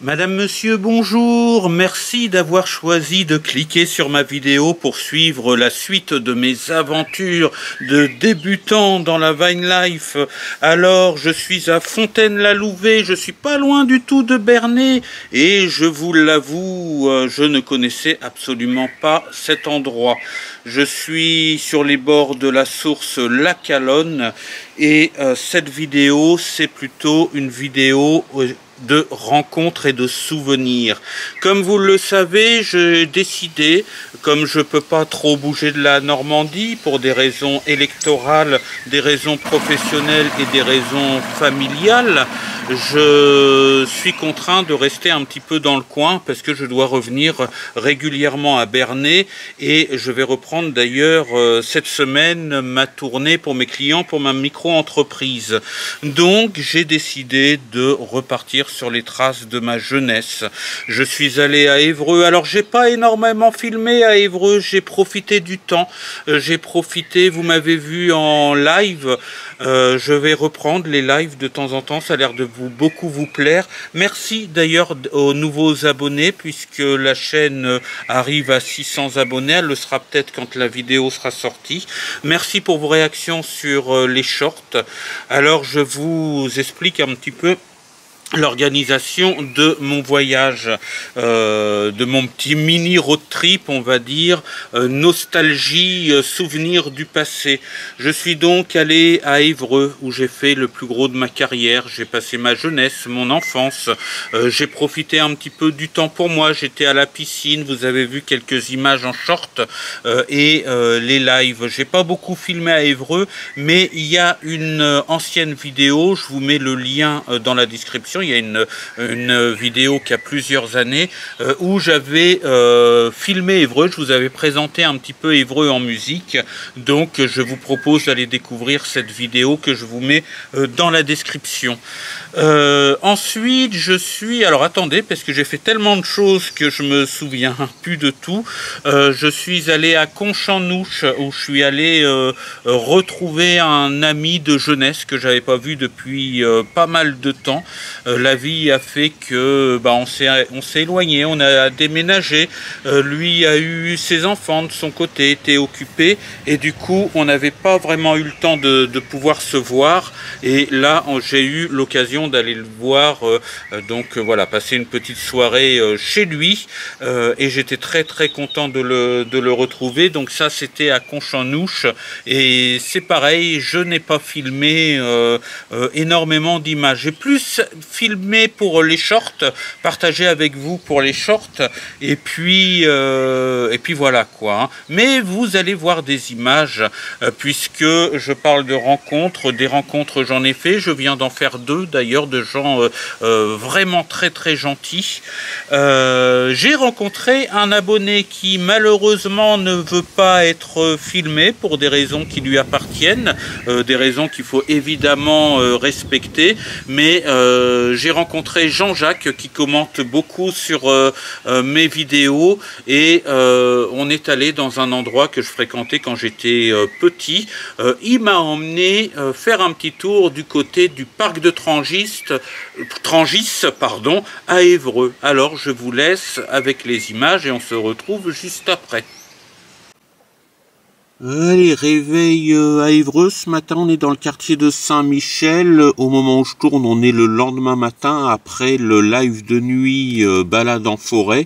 Madame, monsieur, bonjour. Merci d'avoir choisi de cliquer sur ma vidéo pour suivre la suite de mes aventures de débutant dans la Vine Life. Alors, je suis à Fontaine-la-Louvet, je suis pas loin du tout de Bernay et je vous l'avoue, je ne connaissais absolument pas cet endroit. Je suis sur les bords de la source La Calonne et cette vidéo, c'est plutôt une vidéo de rencontres et de souvenirs. Comme vous le savez, j'ai décidé, comme je peux pas trop bouger de la Normandie pour des raisons électorales, des raisons professionnelles et des raisons familiales, je suis contraint de rester un petit peu dans le coin parce que je dois revenir régulièrement à Bernay et je vais reprendre d'ailleurs cette semaine ma tournée pour mes clients pour ma micro-entreprise. Donc j'ai décidé de repartir sur les traces de ma jeunesse. Je suis allé à Évreux. Alors j'ai pas énormément filmé à Évreux, j'ai profité du temps, j'ai profité, vous m'avez vu en live, je vais reprendre les lives de temps en temps, ça a l'air de beaucoup vous plaire. Merci d'ailleurs aux nouveaux abonnés puisque la chaîne arrive à 600 abonnés, elle le sera peut-être quand la vidéo sera sortie. Merci pour vos réactions sur les shorts. Alors je vous explique un petit peu l'organisation de mon voyage, de mon petit mini road trip, on va dire, nostalgie, souvenir du passé. Je suis donc allé à Évreux où j'ai fait le plus gros de ma carrière. J'ai passé ma jeunesse, mon enfance. J'ai profité un petit peu du temps pour moi. J'étais à la piscine. Vous avez vu quelques images en short et les lives. J'ai pas beaucoup filmé à Évreux, mais il y a une ancienne vidéo. Je vous mets le lien dans la description. Il y a une vidéo qui a plusieurs années où j'avais filmé Évreux. Je vous avais présenté un petit peu Évreux en musique. Donc je vous propose d'aller découvrir cette vidéo que je vous mets dans la description. Ensuite, je suis... Alors attendez, parce que j'ai fait tellement de choses que je me souviens plus de tout. Je suis allé à Conchamp-Nouche où je suis allé retrouver un ami de jeunesse que j'avais pas vu depuis pas mal de temps. La vie a fait que on s'est éloigné, on a déménagé. Lui a eu ses enfants de son côté, était occupé et du coup on n'avait pas vraiment eu le temps de pouvoir se voir. Et là j'ai eu l'occasion d'aller le voir, donc voilà, passer une petite soirée chez lui et j'étais très content de le retrouver. Donc ça c'était à Conchamp-Nouche et c'est pareil, je n'ai pas filmé énormément d'images. J'ai plus filmé pour les shorts, partagé avec vous pour les shorts et puis voilà quoi. Mais vous allez voir des images puisque je parle de rencontres, des rencontres j'en ai fait, je viens d'en faire deux d'ailleurs, de gens vraiment très gentils. J'ai rencontré un abonné qui malheureusement ne veut pas être filmé pour des raisons qui lui appartiennent, des raisons qu'il faut évidemment respecter, mais j'ai rencontré Jean-Jacques qui commente beaucoup sur mes vidéos et on est allé dans un endroit que je fréquentais quand j'étais petit. Il m'a emmené faire un petit tour du côté du parc de Trangis, à Évreux. Alors je vous laisse avec les images et on se retrouve juste après. Allez, réveil à Évreux. Ce matin, on est dans le quartier de Saint-Michel. Au moment où je tourne, on est le lendemain matin après le live de nuit balade en forêt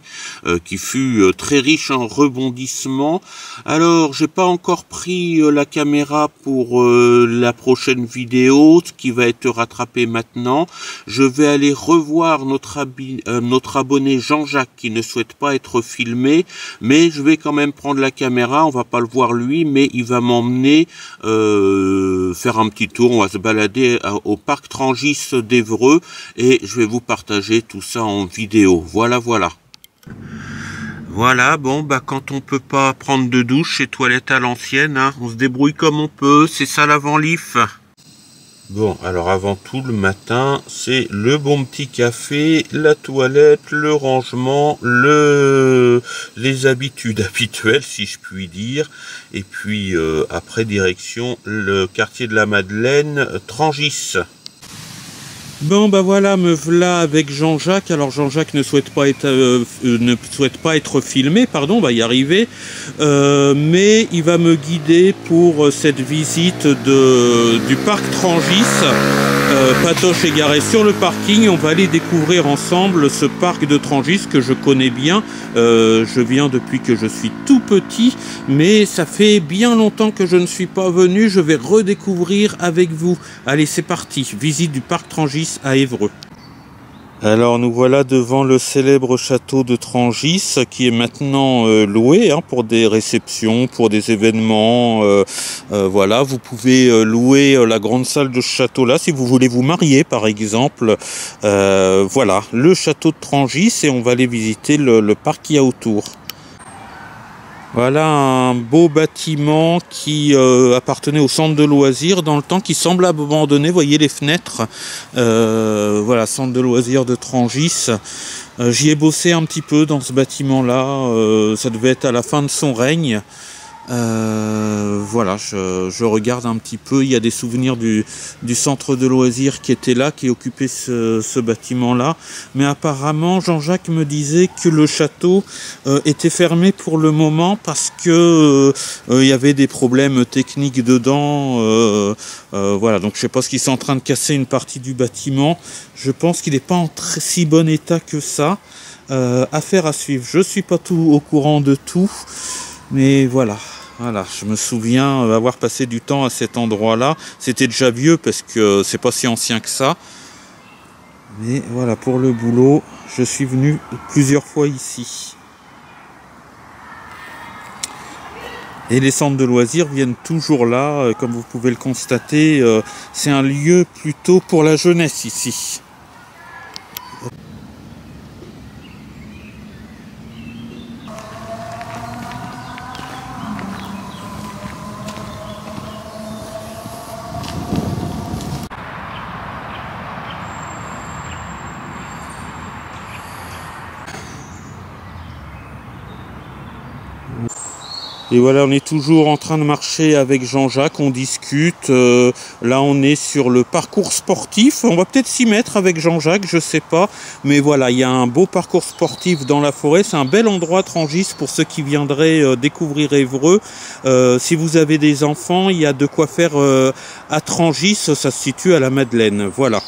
qui fut très riche en rebondissements. Alors, j'ai pas encore pris la caméra pour la prochaine vidéo qui va être rattrapée maintenant. Je vais aller revoir notre abonné Jean-Jacques qui ne souhaite pas être filmé, mais je vais quand même prendre la caméra. On va pas le voir lui, mais il va m'emmener faire un petit tour. On va se balader au parc Trangis d'Évreux et je vais vous partager tout ça en vidéo. Voilà. Voilà, bon, quand on peut pas prendre de douche, c'est toilette à l'ancienne, hein, on se débrouille comme on peut, c'est ça l'avant-lif. Bon, alors avant tout, le matin, c'est le bon petit café, la toilette, le rangement, les habitudes habituelles, si je puis dire. Et puis, après, direction le quartier de la Madeleine, Trangis. Bon bah voilà, me voilà avec Jean-Jacques. Alors Jean-Jacques ne souhaite pas être filmé, pardon, on va y arriver, mais il va me guider pour cette visite du parc Trangis. Patoche est garé sur le parking. On va aller découvrir ensemble ce parc de Trangis que je connais bien. Je viens depuis que je suis tout petit, mais ça fait bien longtemps que je ne suis pas venu. Je vais redécouvrir avec vous. Allez, c'est parti. Visite du parc Trangis à Évreux. Alors nous voilà devant le célèbre château de Trangis qui est maintenant loué pour des réceptions, pour des événements. Voilà, vous pouvez louer la grande salle de ce château-là si vous voulez vous marier par exemple. Voilà, le château de Trangis et on va aller visiter le parc qu'il y a autour. Voilà un beau bâtiment qui appartenait au centre de loisirs dans le temps, qui semble abandonné. Vous voyez les fenêtres. Voilà, centre de loisirs de Trangis. J'y ai bossé un petit peu dans ce bâtiment-là. Ça devait être à la fin de son règne. Voilà, je regarde un petit peu. Il y a des souvenirs du centre de loisirs qui était là, qui occupait ce bâtiment-là. Mais apparemment, Jean-Jacques me disait que le château était fermé pour le moment parce que il y avait des problèmes techniques dedans. Voilà, donc je sais pas ce qu'ils sont en train de casser une partie du bâtiment. Je pense qu'il n'est pas en si bon état que ça. Affaire à suivre. Je suis pas tout au courant de tout, mais voilà. Voilà, je me souviens avoir passé du temps à cet endroit-là. C'était déjà vieux parce que c'est pas si ancien que ça. Mais voilà, pour le boulot, je suis venu plusieurs fois ici. Et les centres de loisirs viennent toujours là, comme vous pouvez le constater. C'est un lieu plutôt pour la jeunesse ici. Et voilà, on est toujours en train de marcher avec Jean-Jacques, on discute. Là, on est sur le parcours sportif. On va peut-être s'y mettre avec Jean-Jacques, je sais pas. Mais voilà, il y a un beau parcours sportif dans la forêt. C'est un bel endroit, Trangis, pour ceux qui viendraient découvrir Évreux. Si vous avez des enfants, il y a de quoi faire à Trangis. Ça se situe à la Madeleine. Voilà.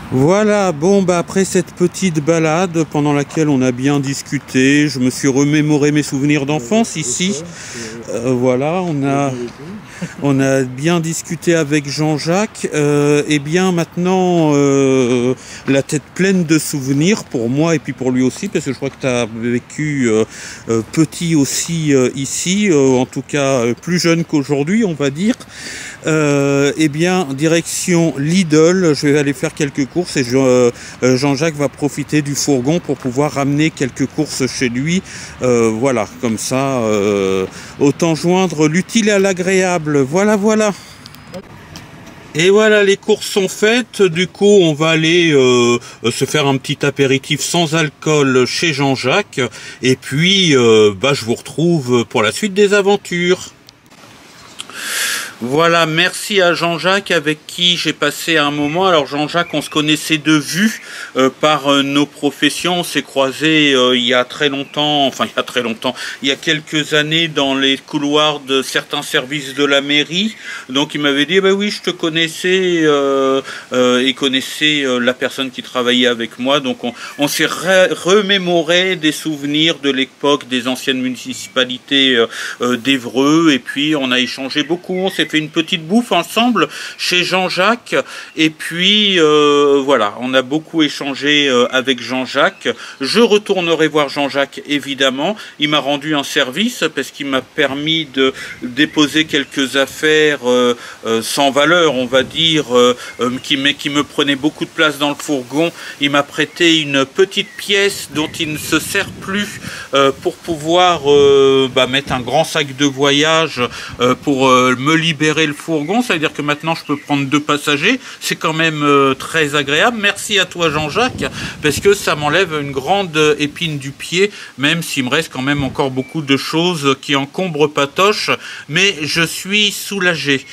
Voilà, bon bah après cette petite balade pendant laquelle on a bien discuté, je me suis remémoré mes souvenirs d'enfance ici. Voilà, on a bien discuté avec Jean-Jacques. Et bien maintenant, la tête pleine de souvenirs pour moi et puis pour lui aussi, parce que je crois que tu as vécu petit aussi ici, en tout cas plus jeune qu'aujourd'hui, on va dire. Eh bien, direction Lidl, je vais aller faire quelques courses et Jean-Jacques va profiter du fourgon pour pouvoir ramener quelques courses chez lui. Voilà, comme ça, autant joindre l'utile à l'agréable. Voilà, voilà. Et voilà, les courses sont faites. Du coup, on va aller se faire un petit apéritif sans alcool chez Jean-Jacques. Et puis, je vous retrouve pour la suite des aventures. Voilà, merci à Jean-Jacques avec qui j'ai passé un moment. Alors Jean-Jacques, on se connaissait de vue par nos professions. On s'est croisés il y a très longtemps, il y a quelques années dans les couloirs de certains services de la mairie. Donc il m'avait dit, bah oui, je te connaissais et connaissais la personne qui travaillait avec moi. Donc on s'est remémoré des souvenirs de l'époque des anciennes municipalités d'Évreux. Et puis on a échangé beaucoup, on s'est fait une petite bouffe ensemble chez Jean-Jacques. Et puis voilà, on a beaucoup échangé avec Jean-Jacques. Je retournerai voir Jean-Jacques évidemment. Il m'a rendu un service parce qu'il m'a permis de déposer quelques affaires sans valeur, on va dire, qui me prenaient beaucoup de place dans le fourgon. Il m'a prêté une petite pièce dont il ne se sert plus pour pouvoir mettre un grand sac de voyage pour me libérer le fourgon. Ça veut dire que maintenant je peux prendre 2 passagers. C'est quand même très agréable. Merci à toi Jean-Jacques, parce que ça m'enlève une grande épine du pied, même s'il me reste quand même encore beaucoup de choses qui encombrent Patoche, mais je suis soulagé.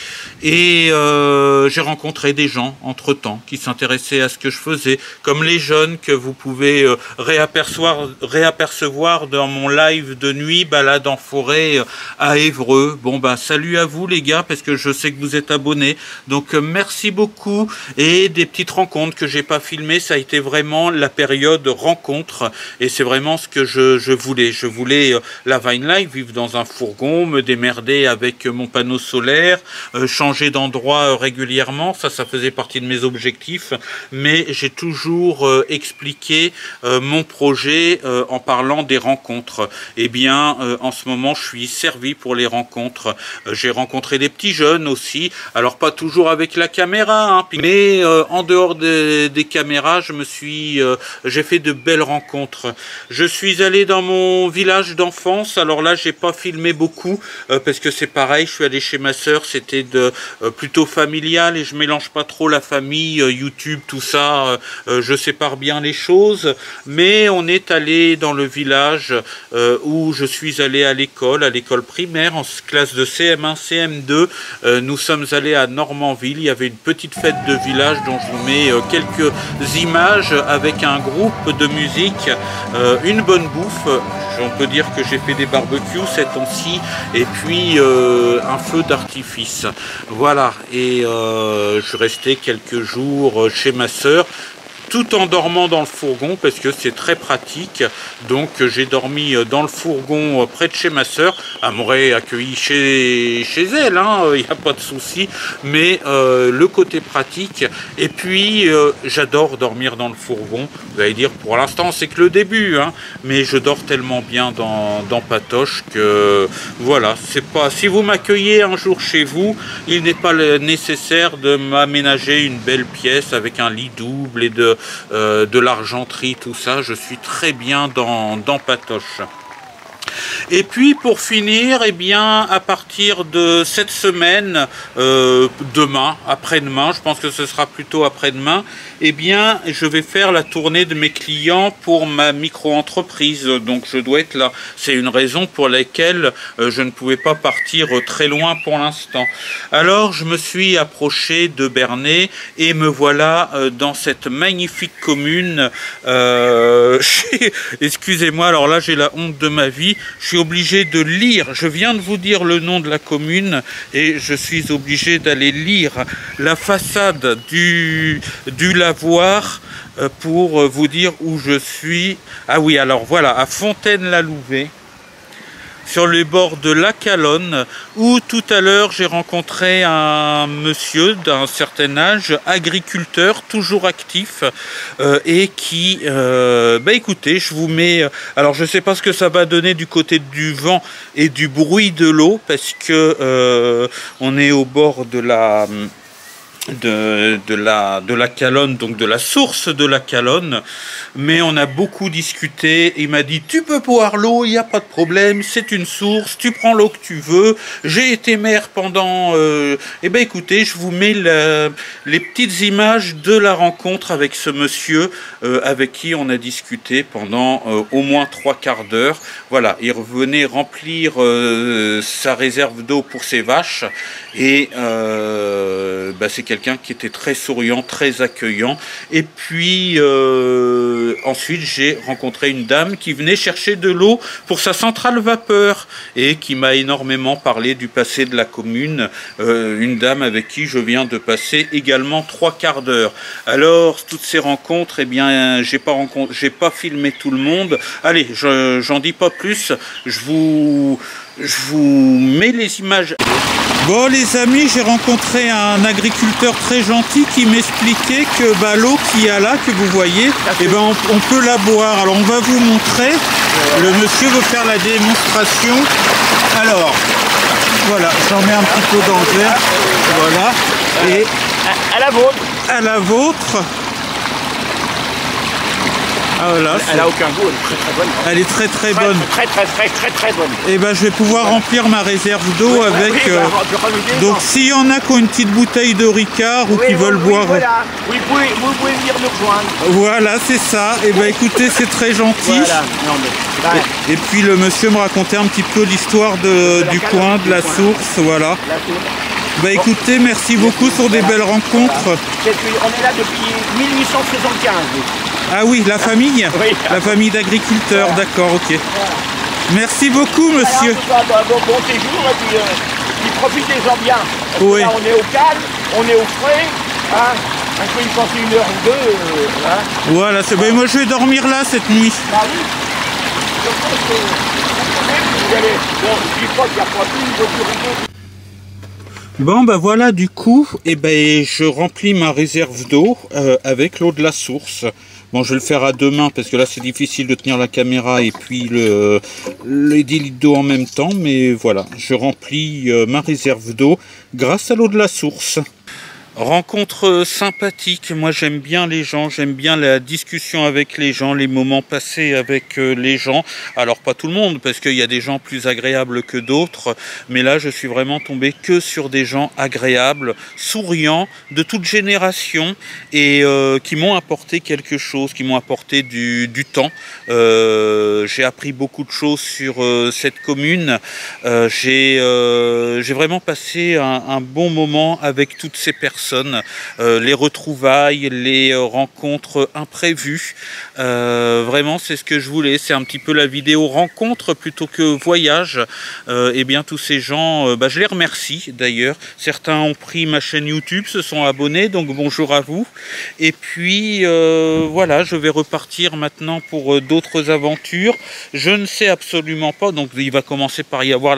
Et j'ai rencontré des gens entre-temps qui s'intéressaient à ce que je faisais, comme les jeunes que vous pouvez réapercevoir dans mon live de nuit, balade en forêt à Évreux. Bon salut à vous les gars, parce que je sais que vous êtes abonnés, donc merci beaucoup. Et des petites rencontres que j'ai pas filmées, ça a été vraiment la période rencontre, et c'est vraiment ce que je voulais. Je voulais la Vine Life, vivre dans un fourgon, me démerder avec mon panneau solaire, changer d'endroit régulièrement, ça faisait partie de mes objectifs, mais j'ai toujours expliqué mon projet en parlant des rencontres. Eh bien, en ce moment, je suis servi pour les rencontres. J'ai rencontré des petits jeunes aussi, alors pas toujours avec la caméra, hein, mais en dehors des caméras, j'ai fait de belles rencontres. Je suis allé dans mon village d'enfance, alors là, j'ai pas filmé beaucoup, parce que c'est pareil, je suis allé chez ma sœur, c'était plutôt familial, et je mélange pas trop la famille, YouTube, tout ça, je sépare bien les choses, mais on est allé dans le village où je suis allé à l'école primaire, en classe de CM1, CM2, nous sommes allés à Normanville, il y avait une petite fête de village dont je vous mets quelques images avec un groupe de musique, une bonne bouffe, on peut dire que j'ai fait des barbecues ces temps-ci, et puis un feu d'artifice. Voilà, et je restais quelques jours chez ma sœur, tout en dormant dans le fourgon, parce que c'est très pratique. Donc j'ai dormi dans le fourgon près de chez ma sœur. Elle m'aurait accueilli chez elle, il n'y a pas de souci, mais le côté pratique. Et puis j'adore dormir dans le fourgon. Vous allez dire, pour l'instant c'est que le début, mais je dors tellement bien dans Patoche que voilà, c'est pas. Si vous m'accueillez un jour chez vous, il n'est pas nécessaire de m'aménager une belle pièce avec un lit double et de l'argenterie, tout ça. Je suis très bien dans Patoche. Et puis pour finir, eh bien, à partir de cette semaine, demain, après-demain, je pense que ce sera plutôt après-demain, eh bien, je vais faire la tournée de mes clients pour ma micro-entreprise. Donc je dois être là. C'est une raison pour laquelle je ne pouvais pas partir très loin pour l'instant. Alors je me suis approché de Bernay et me voilà dans cette magnifique commune. Excusez-moi, alors là j'ai la honte de ma vie. Je suis obligé de lire, je viens de vous dire le nom de la commune et je suis obligé d'aller lire la façade du lavoir pour vous dire où je suis. Ah oui, alors voilà, à Fontaine-la-Louvet, sur les bords de la Calonne, où tout à l'heure j'ai rencontré un monsieur d'un certain âge, agriculteur, toujours actif, et qui, écoutez, je vous mets, alors je ne sais pas ce que ça va donner du côté du vent et du bruit de l'eau, parce que on est au bord de la Calonne, donc de la source de la Calonne, mais on a beaucoup discuté. Il m'a dit, tu peux boire l'eau, il n'y a pas de problème, c'est une source, tu prends l'eau que tu veux. J'ai été maire pendant... écoutez, je vous mets les petites images de la rencontre avec ce monsieur avec qui on a discuté pendant au moins 3/4 d'heure. Voilà, il revenait remplir sa réserve d'eau pour ses vaches, et c'est quelqu'un qui était très souriant, très accueillant. Et puis ensuite j'ai rencontré une dame qui venait chercher de l'eau pour sa centrale vapeur et qui m'a énormément parlé du passé de la commune, une dame avec qui je viens de passer également 3/4 d'heure. Alors toutes ces rencontres, eh bien j'ai pas filmé tout le monde. Allez, j'en dis pas plus, je vous mets les images. Bon les amis, j'ai rencontré un agriculteur très gentil qui m'expliquait que bah, l'eau qu'il y a là, que vous voyez, eh ben, on peut la boire. Alors on va vous montrer, le monsieur veut faire la démonstration. Alors, voilà, j'en mets un petit peu dans le verre, voilà, et à la vôtre. À la vôtre. Ah, voilà, elle a aucun goût, elle est très bonne. Elle est très bonne. Très bonne. Et ben je vais pouvoir remplir ma réserve d'eau avec. Oui, donc s'il y en a qui ont une petite bouteille de Ricard ou qui veulent boire. Voilà. Vous pouvez venir nous rejoindre. Voilà, c'est ça. Et ben écoutez, c'est très gentil. Voilà. Non, mais, et puis le monsieur me racontait un petit peu l'histoire du coin, de la source, voilà. Bah écoutez, merci beaucoup sur des belles rencontres. On est là depuis 1875. Ah oui, la famille? Oui. La famille d'agriculteurs, d'accord, ok. Merci beaucoup, monsieur. Alors, bon séjour et puis profitez-en bien. Oui. Là, on est au calme, on est au frais. Hein. Un peu y passer une heure ou deux. Hein. Voilà, c'est ben, moi je vais dormir là cette nuit. Bah oui. Je pense que vous allez. Bon, je dis pas qu'il n'y a pas une voiture ou deux. Bon bah voilà, du coup eh ben, je remplis ma réserve d'eau avec l'eau de la source. Bon, je vais le faire à deux mains parce que là c'est difficile de tenir la caméra et puis les 10 litres d'eau en même temps, mais voilà, je remplis ma réserve d'eau grâce à l'eau de la source. Rencontre sympathique, moi j'aime bien les gens, j'aime bien la discussion avec les gens, les moments passés avec les gens. Alors pas tout le monde, parce qu'il y a des gens plus agréables que d'autres, mais là je suis vraiment tombé que sur des gens agréables, souriants, de toute génération, et qui m'ont apporté quelque chose, qui m'ont apporté du temps. J'ai appris beaucoup de choses sur cette commune, j'ai vraiment passé un bon moment avec toutes ces personnes. Les retrouvailles, les rencontres imprévues, vraiment c'est ce que je voulais, c'est un petit peu la vidéo rencontre plutôt que voyage. Et bien tous ces gens, je les remercie d'ailleurs, certains ont pris ma chaîne YouTube, se sont abonnés, donc bonjour à vous. Et puis voilà, je vais repartir maintenant pour d'autres aventures. Je ne sais absolument pas, donc il va commencer par y avoir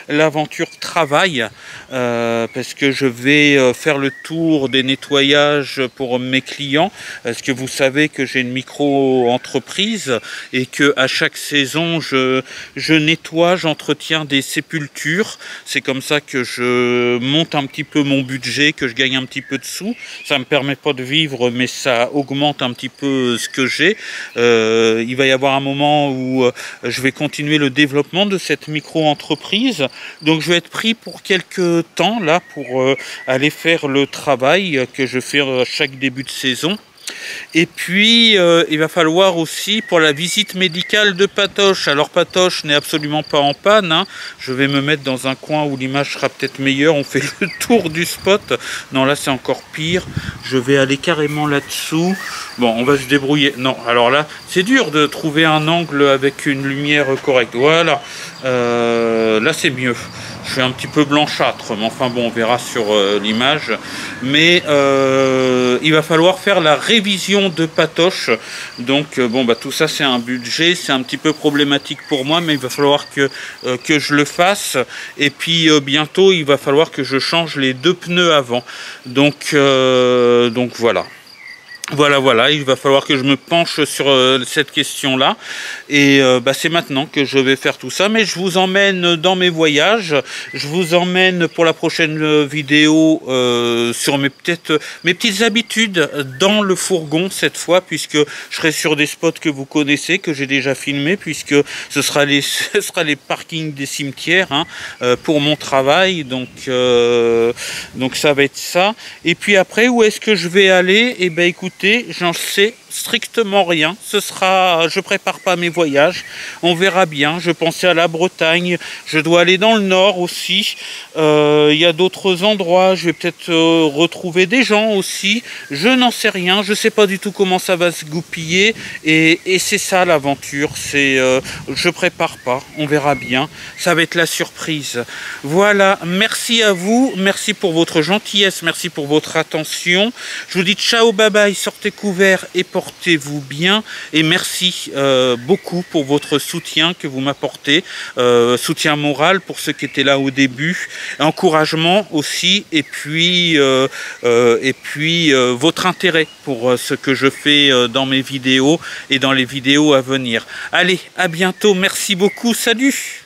l'aventure travail, parce que je vais faire le tour des nettoyages pour mes clients, parce que vous savez que j'ai une micro-entreprise et que à chaque saison je nettoie, j'entretiens des sépultures. C'est comme ça que je monte un petit peu mon budget, que je gagne un petit peu de sous. Ça me permet pas de vivre, mais ça augmente un petit peu ce que j'ai. Il va y avoir un moment où je vais continuer le développement de cette micro-entreprise, donc je vais être pris pour quelques temps là pour aller faire le travail que je fais à chaque début de saison. Et puis il va falloir aussi pour la visite médicale de Patoche. Alors Patoche n'est absolument pas en panne, hein. Je vais me mettre dans un coin où l'image sera peut-être meilleure. On fait le tour du spot. Non, là c'est encore pire. Je vais aller carrément là-dessous. Bon, on va se débrouiller. Non, alors là c'est dur de trouver un angle avec une lumière correcte. Voilà, là c'est mieux. Je suis un petit peu blanchâtre, mais enfin bon, on verra sur l'image. Mais il va falloir faire la révision de Patoche. Donc bon, tout ça c'est un budget, c'est un petit peu problématique pour moi, mais il va falloir que je le fasse. Et puis bientôt, il va falloir que je change les 2 pneus avant. Donc voilà. Voilà, il va falloir que je me penche sur cette question-là. Et c'est maintenant que je vais faire tout ça. Mais je vous emmène dans mes voyages. Je vous emmène pour la prochaine vidéo sur mes petites habitudes dans le fourgon cette fois, puisque je serai sur des spots que vous connaissez, que j'ai déjà filmé, puisque ce sera les parkings des cimetières, hein, pour mon travail. Donc ça va être ça. Et puis après, où est-ce que je vais aller? Eh bien écoutez, j'en sais strictement rien. Je prépare pas mes voyages, on verra bien. Je pensais à la Bretagne, je dois aller dans le nord aussi. Il y a d'autres endroits, je vais peut-être retrouver des gens aussi. Je n'en sais rien, je sais pas du tout comment ça va se goupiller. Et c'est ça l'aventure, je prépare pas, on verra bien. Ça va être la surprise. Voilà, merci à vous, merci pour votre gentillesse, merci pour votre attention. Je vous dis ciao, bye bye, sortez couverts et portez portez-vous bien et merci beaucoup pour votre soutien que vous m'apportez, soutien moral pour ceux qui étaient là au début, encouragement aussi, et puis votre intérêt pour ce que je fais dans mes vidéos et dans les vidéos à venir. Allez, à bientôt, merci beaucoup, salut!